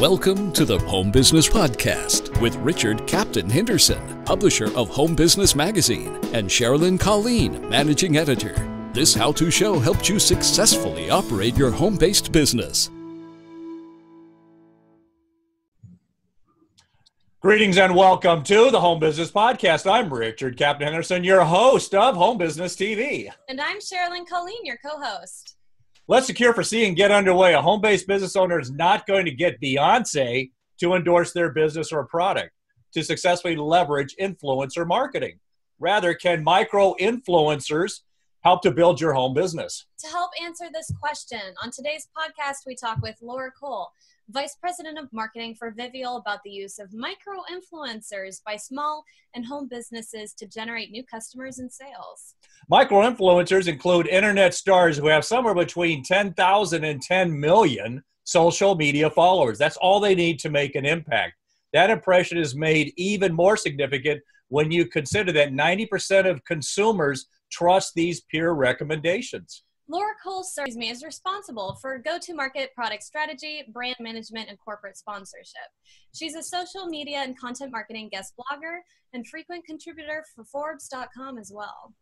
Welcome to the Home Business Podcast with Richard Captain Henderson, publisher of Home Business Magazine, and Sherilyn Colleen, managing editor. This how-to show helps you successfully operate your home-based business. Greetings and welcome to the Home Business Podcast. I'm Richard Captain Henderson, your host of Home Business TV. And I'm Sherilyn Colleen, your co-host. Let's secure, foresee, and get underway. A home-based business owner is not going to get Beyonce to endorse their business or product to successfully leverage influencer marketing. Rather, can micro-influencers help to build your home business? To help answer this question, on today's podcast, we talk with Laura Cole, Vice President of Marketing for Vivial, about the use of micro-influencers by small and home businesses to generate new customers and sales. Micro-influencers include internet stars who have somewhere between 10,000 and 10 million social media followers. That's all they need to make an impact. That impression is made even more significant when you consider that 90% of consumers trust these peer recommendations. Laura Cole is responsible for go-to-market product strategy, brand management, and corporate sponsorship. She's a social media and content marketing guest blogger and frequent contributor for Forbes.com as well.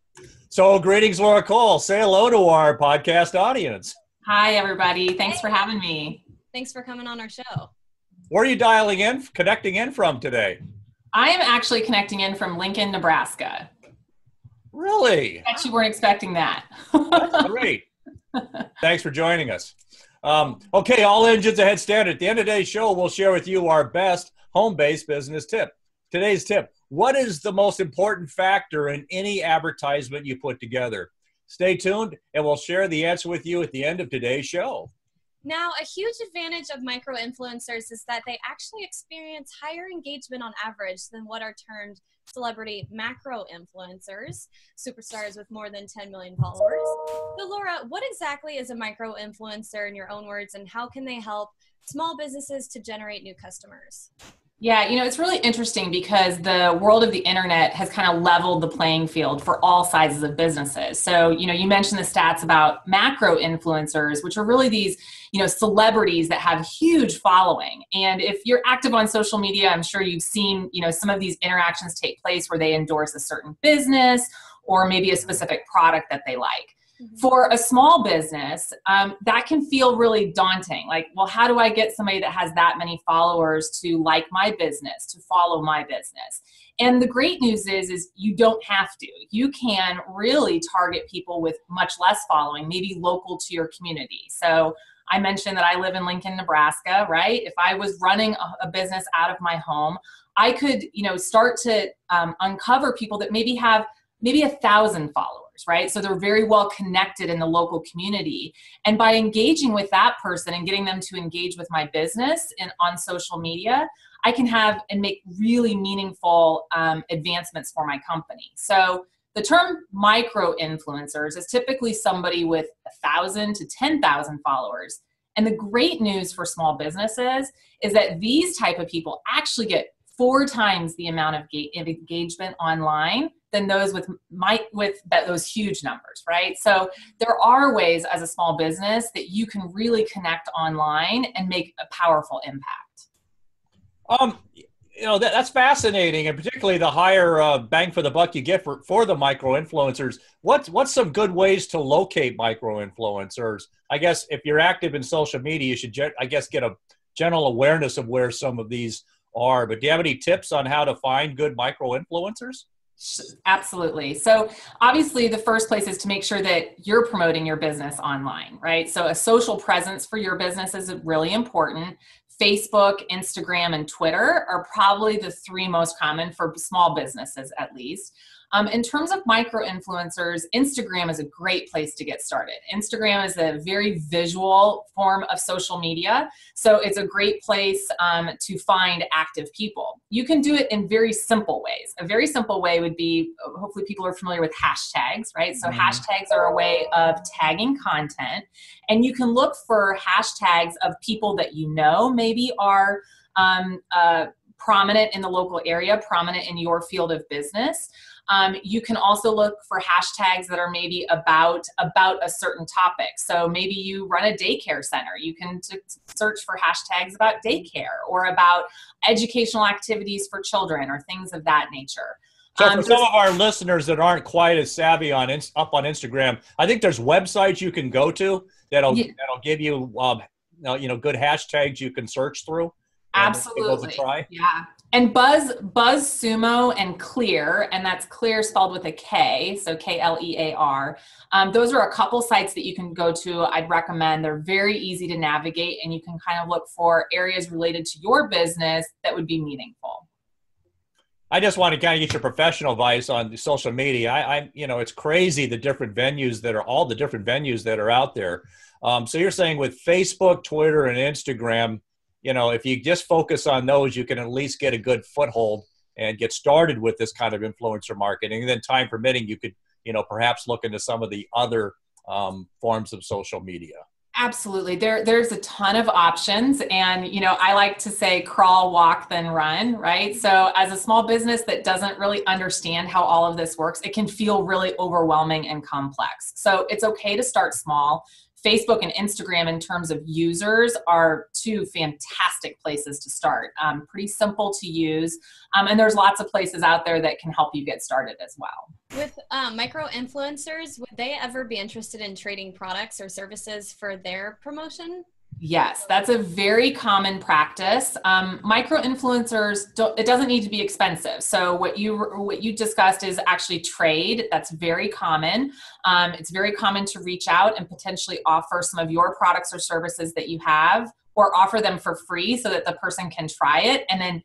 So greetings, Laura Cole. Say hello to our podcast audience. Hi, everybody. Thanks for having me. Thanks for coming on our show. Where are you connecting in from today? I am actually connecting in from Lincoln, Nebraska. Really? I bet you weren't expecting that. That's great. Thanks for joining us. Okay, all engines ahead standard. At the end of today's show, we'll share with you our best home-based business tip. Today's tip: what is the most important factor in any advertisement you put together? Stay tuned, and we'll share the answer with you at the end of today's show. Now, a huge advantage of micro-influencers is that they actually experience higher engagement on average than what are termed celebrity macro-influencers, superstars with more than 10 million followers. So, Laura, what exactly is a micro-influencer in your own words, and how can they help small businesses to generate new customers? Yeah, it's really interesting because the world of the internet has kind of leveled the playing field for all sizes of businesses. So, you mentioned the stats about macro influencers, which are really these, celebrities that have huge following. And if you're active on social media, I'm sure you've seen, some of these interactions take place where they endorse a certain business or maybe a specific product that they like. For a small business, that can feel really daunting. Like, well, how do I get somebody that has that many followers to like my business, to follow my business? And the great news is you don't have to. You can really target people with much less following, maybe local to your community. So I mentioned that I live in Lincoln, Nebraska, right? If I was running a business out of my home, I could, start to uncover people that maybe have 1,000 followers. Right? So they're very well connected in the local community. And by engaging with that person and getting them to engage with my business on social media, I can have and make really meaningful advancements for my company. So the term micro influencers is typically somebody with 1,000 to 10,000 followers. And the great news for small businesses is that these type of people actually get 4 times the amount of engagement online than those with those huge numbers, right? So there are ways as a small business that you can really connect online and make a powerful impact. That's fascinating, and particularly the higher bang for the buck you get for the micro influencers. What's some good ways to locate micro influencers? I guess if you're active in social media, you should get a general awareness of where some of these are. But do you have any tips on how to find good micro influencers? Absolutely. So obviously the first place is to make sure that you're promoting your business online, right? So a social presence for your business is really important. Facebook, Instagram, and Twitter are probably the 3 most common for small businesses, at least. In terms of micro influencers, Instagram is a great place to get started. Instagram is a very visual form of social media, so it's a great place to find active people. You can do it in very simple ways. A very simple way would be, hopefully people are familiar with hashtags, right? So hashtags are a way of tagging content, and you can look for hashtags of people that maybe are prominent in the local area, prominent in your field of business. You can also look for hashtags that are maybe about a certain topic. So maybe you run a daycare center. You can search for hashtags about daycare or about educational activities for children or things of that nature. So for some of our listeners that aren't quite as savvy up on Instagram, I think there's websites you can go to that'll give you good hashtags you can search through. Absolutely. Try. Yeah. And BuzzSumo and Clear, and that's Clear spelled with a K, so Klear. Those are a couple sites that you can go to. I'd recommend. They're very easy to navigate, and you can kind of look for areas related to your business that would be meaningful. I just want to kind of get your professional advice on social media. It's crazy the different venues that are out there. So you're saying with Facebook, Twitter, and Instagram, if you just focus on those, you can at least get a good foothold and get started with this kind of influencer marketing. And then time permitting, you could, perhaps look into some of the other forms of social media. Absolutely. There's a ton of options. And, I like to say crawl, walk, then run, right? So as a small business that doesn't really understand how all of this works, it can feel really overwhelming and complex. So it's okay to start small. Facebook and Instagram in terms of users are two fantastic places to start. Pretty simple to use. And there's lots of places out there that can help you get started as well. With micro-influencers, would they ever be interested in trading products or services for their promotion? Yes, that's a very common practice. Micro-influencers, it doesn't need to be expensive. So what you discussed is actually trade. That's very common. It's very common to reach out and potentially offer some of your products or services that you have, or offer them for free so that the person can try it, and then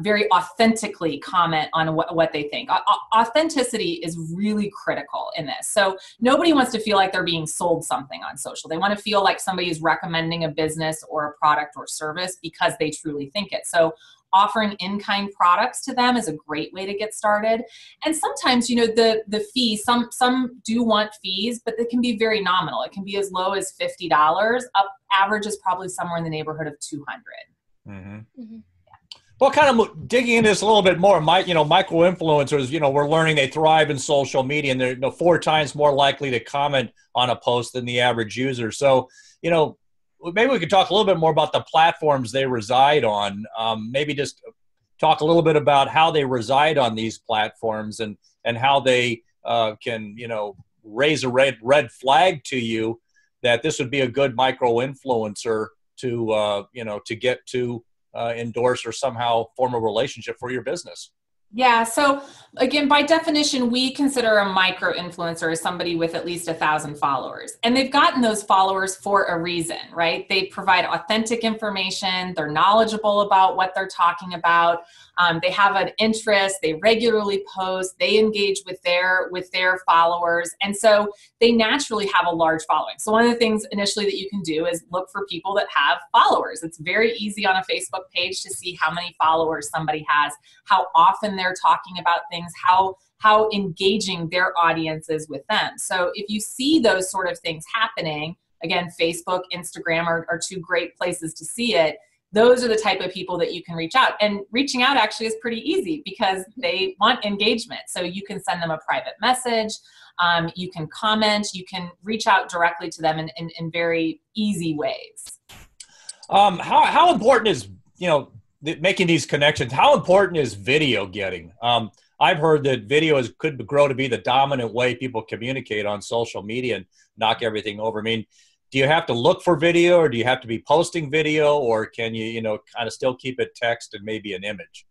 very authentically comment on what they think. Authenticity is really critical in this. So nobody wants to feel like they're being sold something on social. They want to feel like somebody is recommending a business or a product or service because they truly think it. So offering in-kind products to them is a great way to get started. And sometimes, the fee, some do want fees, but they can be very nominal. It can be as low as $50. Average is probably somewhere in the neighborhood of $200. Mm-hmm. Mm-hmm. Well, kind of digging into this a little bit more, micro-influencers, we're learning they thrive in social media, and they're 4 times more likely to comment on a post than the average user. So, maybe we could talk a little bit more about the platforms they reside on. Maybe just talk a little bit about how they reside on these platforms and how they can, raise a red flag to you that this would be a good micro-influencer to get to endorse or somehow form a relationship for your business. Yeah. So again, by definition, we consider a micro-influencer as somebody with at least 1,000 followers. And they've gotten those followers for a reason, right? They provide authentic information. They're knowledgeable about what they're talking about. They have an interest. They regularly post. They engage with their followers. And so they naturally have a large following. So one of the things initially that you can do is look for people that have followers. It's very easy on a Facebook page to see how many followers somebody has, how often they're talking about things, how engaging their audience is with them. So if you see those sort of things happening, again, Facebook, Instagram are 2 great places to see it. Those are the type of people that you can reach out. And reaching out actually is pretty easy because they want engagement. So you can send them a private message, you can comment, you can reach out directly to them in very easy ways. How important is, making these connections? How important is video getting? I've heard that video could grow to be the dominant way people communicate on social media and knock everything over. I mean, do you have to look for video, or do you have to be posting video, or can you, kind of still keep it text and maybe an image?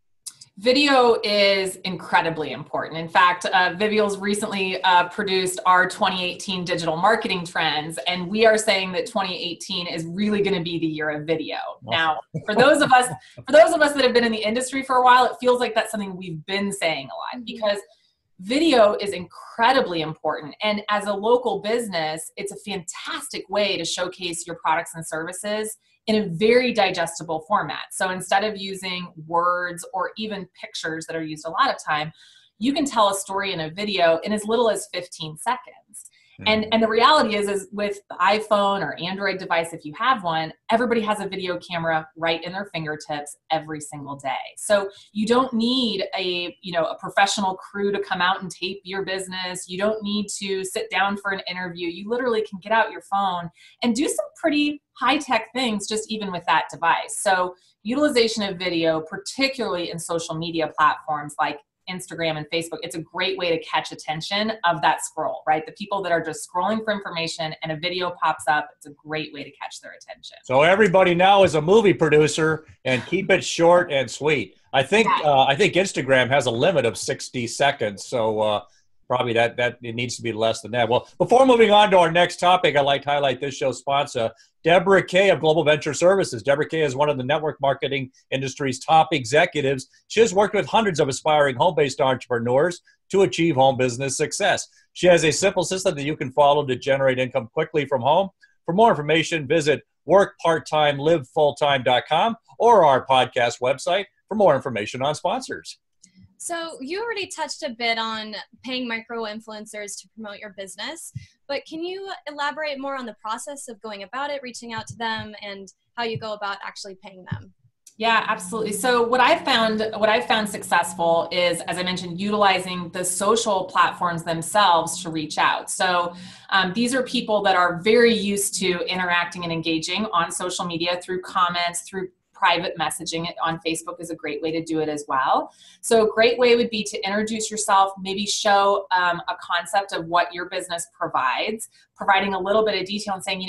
Video is incredibly important. In fact, Vivial's recently produced our 2018 digital marketing trends, and we are saying that 2018 is really going to be the year of video. Now, for those of us that have been in the industry for a while, it feels like that's something we've been saying a lot, because video is incredibly important. And as a local business, it's a fantastic way to showcase your products and services in a very digestible format. So instead of using words or even pictures that are used a lot of time, you can tell a story in a video in as little as 15 seconds. And the reality is with the iPhone or Android device, if you have one, everybody has a video camera right in their fingertips every single day. So you don't need a professional crew to come out and tape your business. You don't need to sit down for an interview. You literally can get out your phone and do some pretty high-tech things just even with that device. So utilization of video, particularly in social media platforms like Instagram and Facebook, it's a great way to catch attention of that scroll, right? The people that are just scrolling for information and a video pops up, it's a great way to catch their attention. So everybody now is a movie producer, and keep it short and sweet. I think Instagram has a limit of 60 seconds. So probably that it needs to be less than that. Well, before moving on to our next topic, I'd like to highlight this show's sponsor, Deborah Kay of Global Venture Services. Deborah Kay is one of the network marketing industry's top executives. She has worked with hundreds of aspiring home-based entrepreneurs to achieve home business success. She has a simple system that you can follow to generate income quickly from home. For more information, visit workparttimelivefulltime.com or our podcast website for more information on sponsors. So you already touched a bit on paying micro-influencers to promote your business, but can you elaborate more on the process of going about it, reaching out to them, and how you go about actually paying them? Yeah, absolutely. So what I've found successful is, as I mentioned, utilizing the social platforms themselves to reach out. So these are people that are very used to interacting and engaging on social media through comments, through private messaging. On Facebook is a great way to do it as well. So a great way would be to introduce yourself, maybe show a concept of what your business provides, providing a little bit of detail and saying,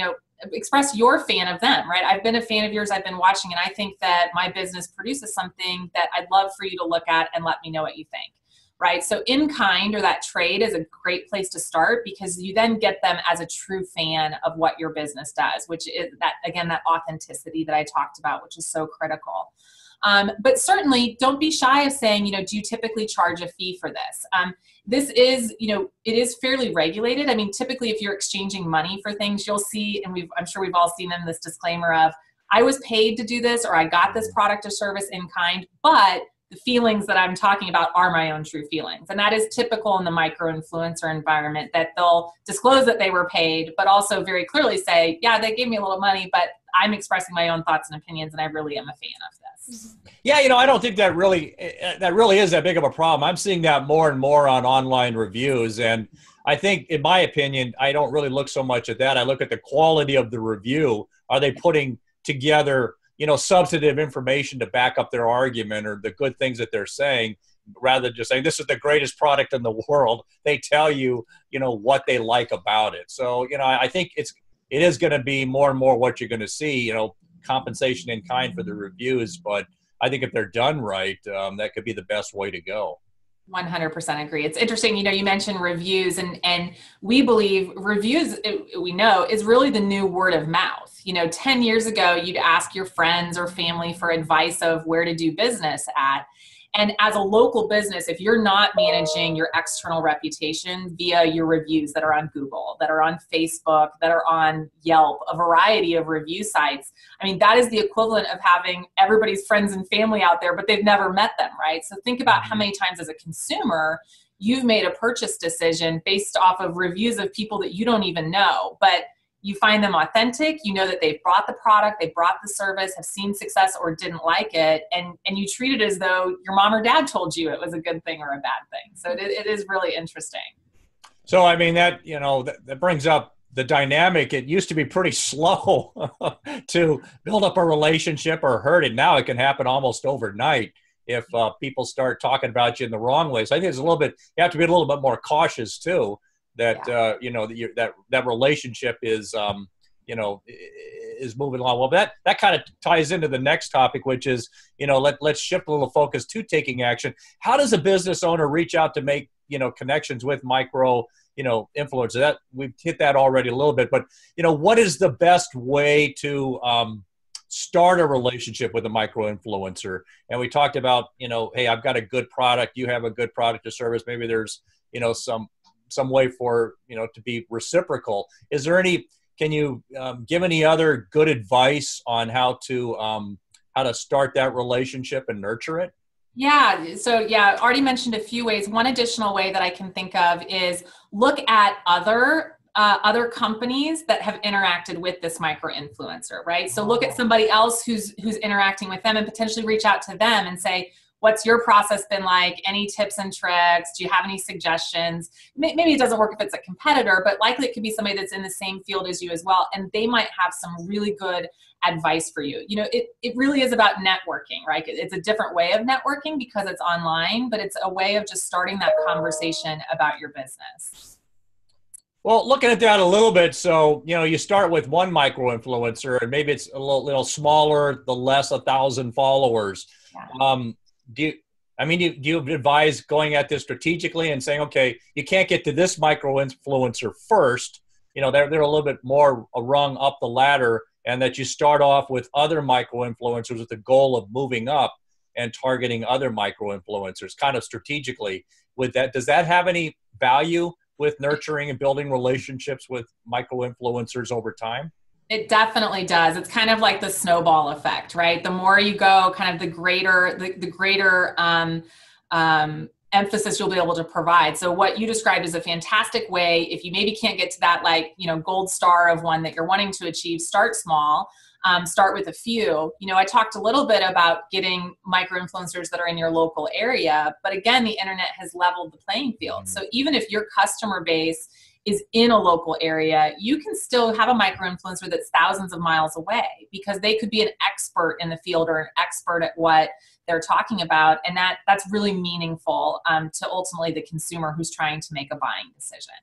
express your fan of them, right? I've been a fan of yours, I've been watching, and I think that my business produces something that I'd love for you to look at and let me know what you think. Right? So in kind, or that trade, is a great place to start, because you then get them as a true fan of what your business does, which is that authenticity that I talked about, which is so critical. But certainly don't be shy of saying, do you typically charge a fee for this? This is, it is fairly regulated. I mean, typically if you're exchanging money for things, you'll see, and I'm sure we've all seen them, this disclaimer of, I was paid to do this, or I got this product or service in kind, but the feelings that I'm talking about are my own true feelings. And that is typical in the micro-influencer environment, that they'll disclose that they were paid, but also very clearly say, yeah, they gave me a little money, but I'm expressing my own thoughts and opinions, and I really am a fan of this. Yeah, I don't think that really is that big of a problem. I'm seeing that more and more on online reviews. And I think, in my opinion, I don't really look so much at that. I look at the quality of the review. Are they putting together substantive information to back up their argument, or the good things that they're saying, rather than just saying, this is the greatest product in the world. They tell you, what they like about it. So, I think it is going to be more and more what you're going to see, compensation in kind for the reviews. But I think if they're done right, that could be the best way to go. 100% agree. It's interesting, you mentioned reviews, and we believe reviews, we know, is really the new word of mouth. 10 years ago, you'd ask your friends or family for advice of where to do business at. And as a local business, if you're not managing your external reputation via your reviews that are on Google, that are on Facebook, that are on Yelp, a variety of review sites, I mean, that is the equivalent of having everybody's friends and family out there, but they've never met them, right? So think about how many times as a consumer, you've made a purchase decision based off of reviews of people that you don't even know, but you find them authentic, that they've brought the product, they brought the service, have seen success or didn't like it, and you treat it as though your mom or dad told you it was a good thing or a bad thing. So it is really interesting. So, I mean, that brings up the dynamic. It used to be pretty slow to build up a relationship or hurt it. Now it can happen almost overnight if people start talking about you in the wrong way. So I think you have to be a little bit more cautious too. That that relationship is is moving along. Well, that kind of ties into the next topic, which is let's shift a little focus to taking action. How does a business owner reach out to make connections with micro influencers? That we've hit that already a little bit, but what is the best way to start a relationship with a micro influencer? And we talked about hey, I've got a good product, you have a good product or service. Maybe there's some way for to be reciprocal. Is there any? Can you give any other good advice on how to start that relationship and nurture it? Yeah. So already mentioned a few ways. One additional way that I can think of is look at other other companies that have interacted with this micro influencer, right? So look at somebody else who's interacting with them and potentially reach out to them and say, what's your process been like? Any tips and tricks? Do you have any suggestions? Maybe it doesn't work if it's a competitor, but likely it could be somebody that's in the same field as you as well. And they might have some really good advice for you. You know, it really is about networking, right? It's a different way of networking because it's online, but it's a way of just starting that conversation about your business. Well, looking at that a little bit, so, you know, you start with one micro influencer and maybe it's a little smaller, the less 1,000 followers. Yeah. Do you advise going at this strategically and saying, okay, you can't get to this micro influencer first, you know, they're a little bit more a rung up the ladder, and that you start off with other micro influencers with the goal of moving up and targeting other micro influencers kind of strategically with that? Does that have any value with nurturing and building relationships with micro influencers over time? It definitely does. It's kind of like the snowball effect, right? The more you go, kind of the greater emphasis you'll be able to provide. So what you described is a fantastic way. If you maybe can't get to that, like, you know, gold star of one that you're wanting to achieve, start small. Start with a few. You know, I talked a little bit about getting micro influencers that are in your local area, but again, the internet has leveled the playing field. So even if your customer base is in a local area, you can still have a micro influencer that's thousands of miles away because they could be an expert in the field or an expert at what they're talking about. And that's really meaningful to ultimately the consumer who's trying to make a buying decision.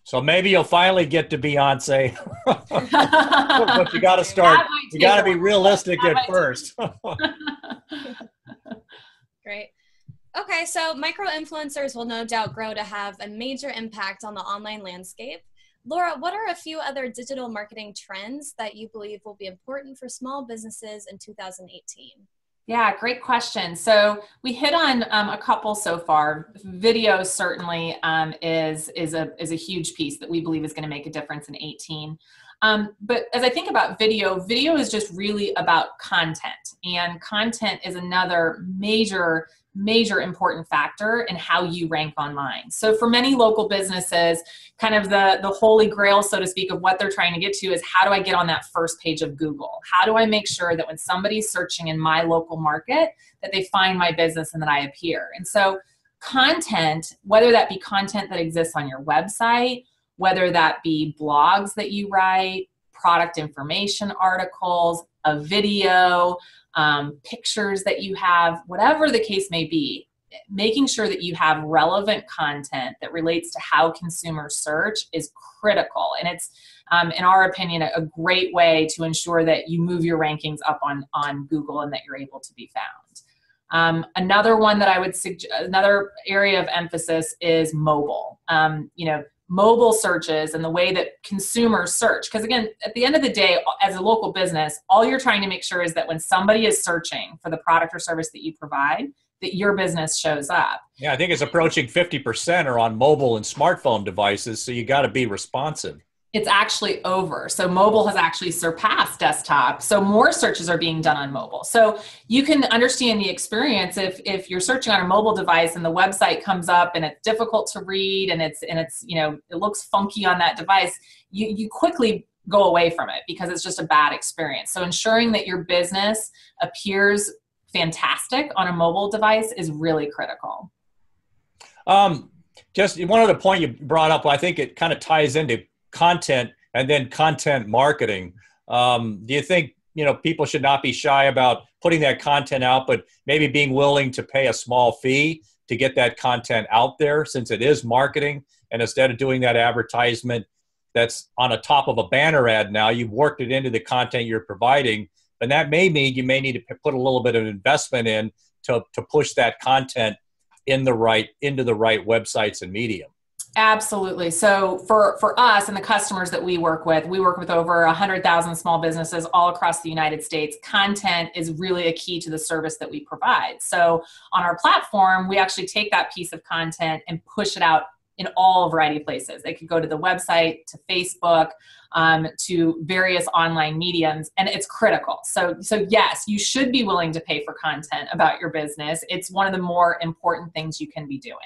So maybe you'll finally get to Beyonce, but you got to start, you got to be realistic at first. Great. Okay, so micro-influencers will no doubt grow to have a major impact on the online landscape. Laura, what are a few other digital marketing trends that you believe will be important for small businesses in 2018? Yeah, great question. So we hit on a couple so far. Video certainly is a huge piece that we believe is going to make a difference in 18. But as I think about video is just really about content, and content is another major important factor in how you rank online. So for many local businesses, kind of the holy grail, so to speak, of what they're trying to get to is, how do I get on that first page of Google? How do I make sure that when somebody's searching in my local market, that they find my business and that I appear? And so content, whether that be content that exists on your website, whether that be blogs that you write, product information articles, a video, pictures that you have, whatever the case may be, making sure that you have relevant content that relates to how consumers search is critical. And it's, in our opinion, a great way to ensure that you move your rankings up on Google and that you're able to be found. Another one that I would suggest, another area of emphasis is mobile. Mobile searches and the way that consumers search. Because again, at the end of the day, as a local business, all you're trying to make sure is that when somebody is searching for the product or service that you provide, that your business shows up. Yeah, I think it's approaching 50% are on mobile and smartphone devices, so you got to be responsive. It's actually over. So mobile has actually surpassed desktop. So more searches are being done on mobile. So you can understand the experience if you're searching on a mobile device and the website comes up and it's difficult to read and it's it looks funky on that device, you quickly go away from it because it's just a bad experience. So ensuring that your business appears fantastic on a mobile device is really critical. Just one other point you brought up, I think it kind of ties into content and then content marketing. Do you think, people should not be shy about putting that content out, but maybe being willing to pay a small fee to get that content out there, since it is marketing, and instead of doing that advertisement that's on the top of a banner ad now, you've worked it into the content you're providing, and that may mean you may need to put a little bit of investment in to push that content into the right websites and medium. Absolutely. So for us and the customers that we work with over 100,000 small businesses all across the United States. Content is really a key to the service that we provide. So on our platform, we actually take that piece of content and push it out in all variety of places. They could go to the website, to Facebook, to various online mediums, and it's critical. So yes, you should be willing to pay for content about your business. It's one of the more important things you can be doing.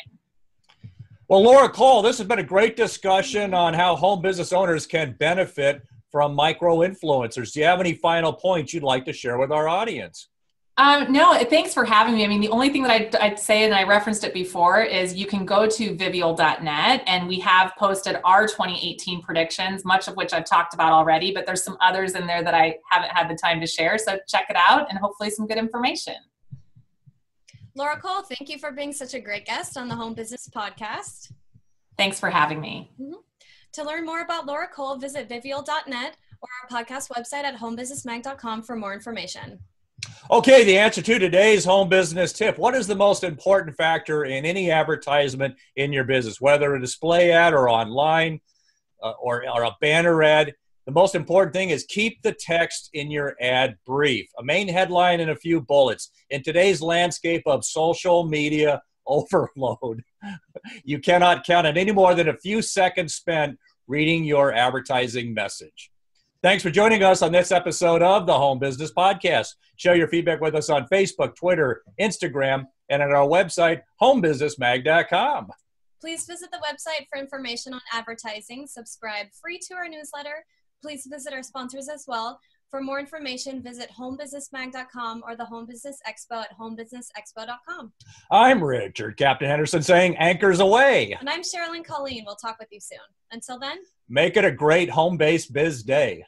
Well, Laura Cole, this has been a great discussion on how home business owners can benefit from micro-influencers. Do you have any final points you'd like to share with our audience? No, thanks for having me. I mean, the only thing that I'd say, and I referenced it before, is you can go to vivial.net, and we have posted our 2018 predictions, much of which I've talked about already, but there's some others in there that I haven't had the time to share. So check it out and hopefully some good information. Laura Cole, thank you for being such a great guest on the Home Business Podcast. Thanks for having me. Mm-hmm. To learn more about Laura Cole, visit vivial.net or our podcast website at homebusinessmag.com for more information. Okay, the answer to today's home business tip. What is the most important factor in any advertisement in your business, whether a display ad or online or a banner ad? The most important thing is keep the text in your ad brief, a main headline and a few bullets. In today's landscape of social media overload, you cannot count on any more than a few seconds spent reading your advertising message. Thanks for joining us on this episode of the Home Business Podcast. Share your feedback with us on Facebook, Twitter, Instagram, and at our website, homebusinessmag.com. Please visit the website for information on advertising. Subscribe free to our newsletter. Please visit our sponsors as well. For more information, visit homebusinessmag.com or the Home Business Expo at homebusinessexpo.com. I'm Richard Captain Henderson saying anchors away. And I'm Sherilyn Colleen. We'll talk with you soon. Until then, make it a great home-based biz day.